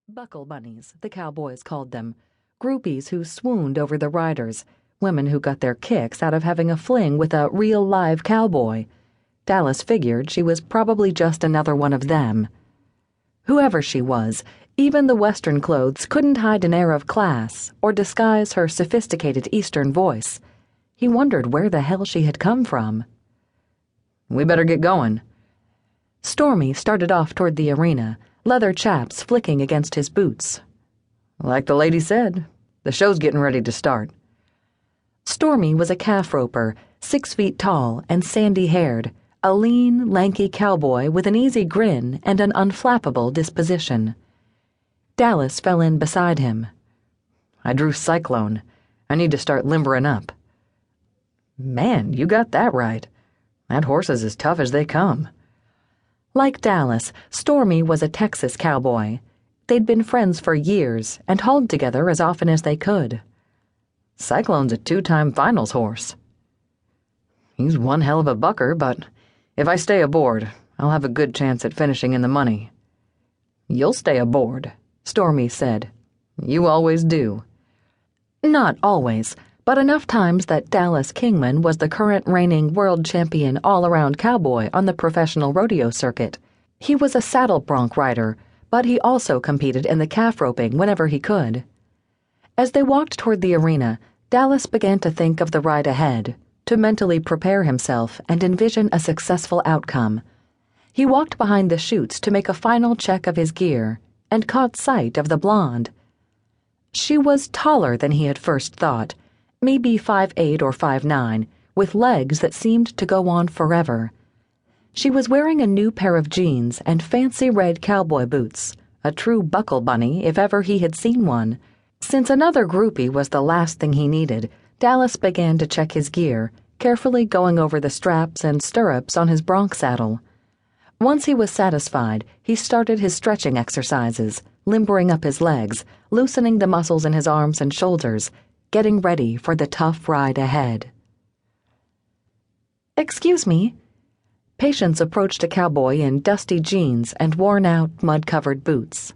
Buckle bunnies, the cowboys called them, groupies who swooned over the riders, women who got their kicks out of having a fling with a real live cowboy. Dallas figured she was probably just another one of them. Whoever she was, even the Western clothes couldn't hide an air of class or disguise her sophisticated Eastern voice. He wondered where the hell she had come from. "We better get going." Stormy started off toward the arena, leather chaps flicking against his boots. "Like the lady said, the show's getting ready to start." Stormy was a calf roper, 6 feet tall and sandy-haired, a lean, lanky cowboy with an easy grin and an unflappable disposition. Dallas fell in beside him. "I drew Cyclone. I need to start limbering up." "Man, you got that right. That horse is as tough as they come." Like Dallas, Stormy was a Texas cowboy. They'd been friends for years and hauled together as often as they could. "Cyclone's a 2-time finals horse." "He's one hell of a bucker, but if I stay aboard, I'll have a good chance at finishing in the money." "You'll stay aboard," Stormy said. "You always do." Not always, but enough times that Dallas Kingman was the current reigning world champion all-around cowboy on the professional rodeo circuit. He was a saddle bronc rider, but he also competed in the calf roping whenever he could. As they walked toward the arena, Dallas began to think of the ride ahead, to mentally prepare himself and envision a successful outcome. He walked behind the chutes to make a final check of his gear and caught sight of the blonde. She was taller than he had first thought, maybe 5'8" or 5'9", with legs that seemed to go on forever. She was wearing a new pair of jeans and fancy red cowboy boots, a true buckle bunny if ever he had seen one. Since another groupie was the last thing he needed, Dallas began to check his gear, carefully going over the straps and stirrups on his bronc saddle. Once he was satisfied, he started his stretching exercises, limbering up his legs, loosening the muscles in his arms and shoulders, getting ready for the tough ride ahead. "Excuse me." Patience approached a cowboy in dusty jeans and worn-out, mud-covered boots.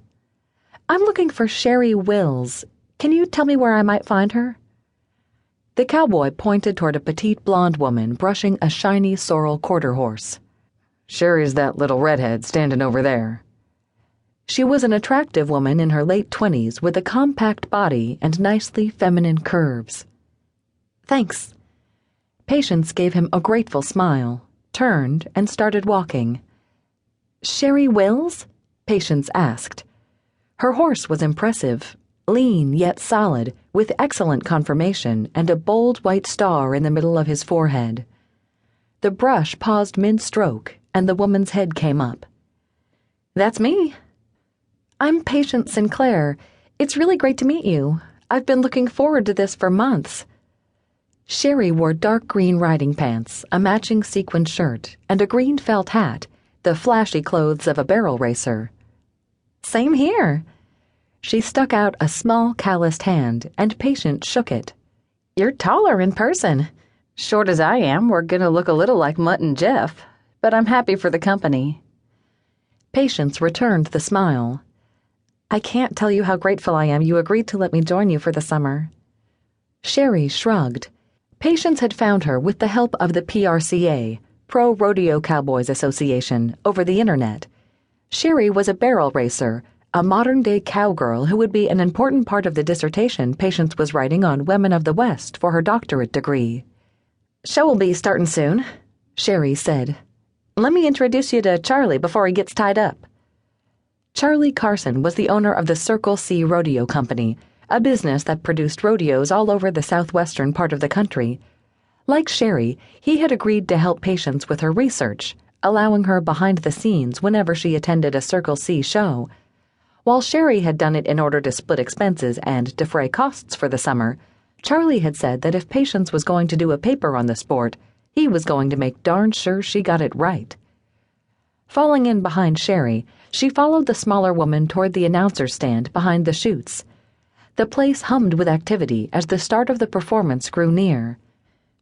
"I'm looking for Sherry Wills. Can you tell me where I might find her?" The cowboy pointed toward a petite blonde woman brushing a shiny sorrel quarter horse. "Sherry's that little redhead standing over there." She was an attractive woman in her late 20s with a compact body and nicely feminine curves. "Thanks." Patience gave him a grateful smile, turned, and started walking. "Sherry Wills?" Patience asked. Her horse was impressive, lean yet solid, with excellent conformation and a bold white star in the middle of his forehead. The brush paused mid-stroke, and the woman's head came up. "That's me. I'm Patience Sinclair. It's really great to meet you. I've been looking forward to this for months." Sherry wore dark green riding pants, a matching sequined shirt, and a green felt hat, the flashy clothes of a barrel racer. "Same here." She stuck out a small, calloused hand, and Patience shook it. "You're taller in person. Short as I am, we're gonna look a little like Mutt and Jeff, but I'm happy for the company." Patience returned the smile. "I can't tell you how grateful I am you agreed to let me join you for the summer." Sherry shrugged. Patience had found her with the help of the PRCA, Pro Rodeo Cowboys Association, over the internet. Sherry was a barrel racer, a modern-day cowgirl who would be an important part of the dissertation Patience was writing on women of the West for her doctorate degree. "Show will be starting soon," Sherry said. "Let me introduce you to Charlie before he gets tied up." Charlie Carson was the owner of the Triple C Rodeo Company, a business that produced rodeos all over the southwestern part of the country. Like Sherry, he had agreed to help Patience with her research, allowing her behind the scenes whenever she attended a Circle C show. While Sherry had done it in order to split expenses and defray costs for the summer, Charlie had said that if Patience was going to do a paper on the sport, he was going to make darn sure she got it right. Falling in behind Sherry, she followed the smaller woman toward the announcer's stand behind the chutes. The place hummed with activity as the start of the performance grew near.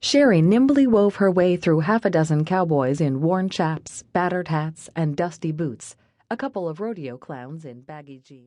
Sherry nimbly wove her way through half a dozen cowboys in worn chaps, battered hats, and dusty boots, a couple of rodeo clowns in baggy jeans.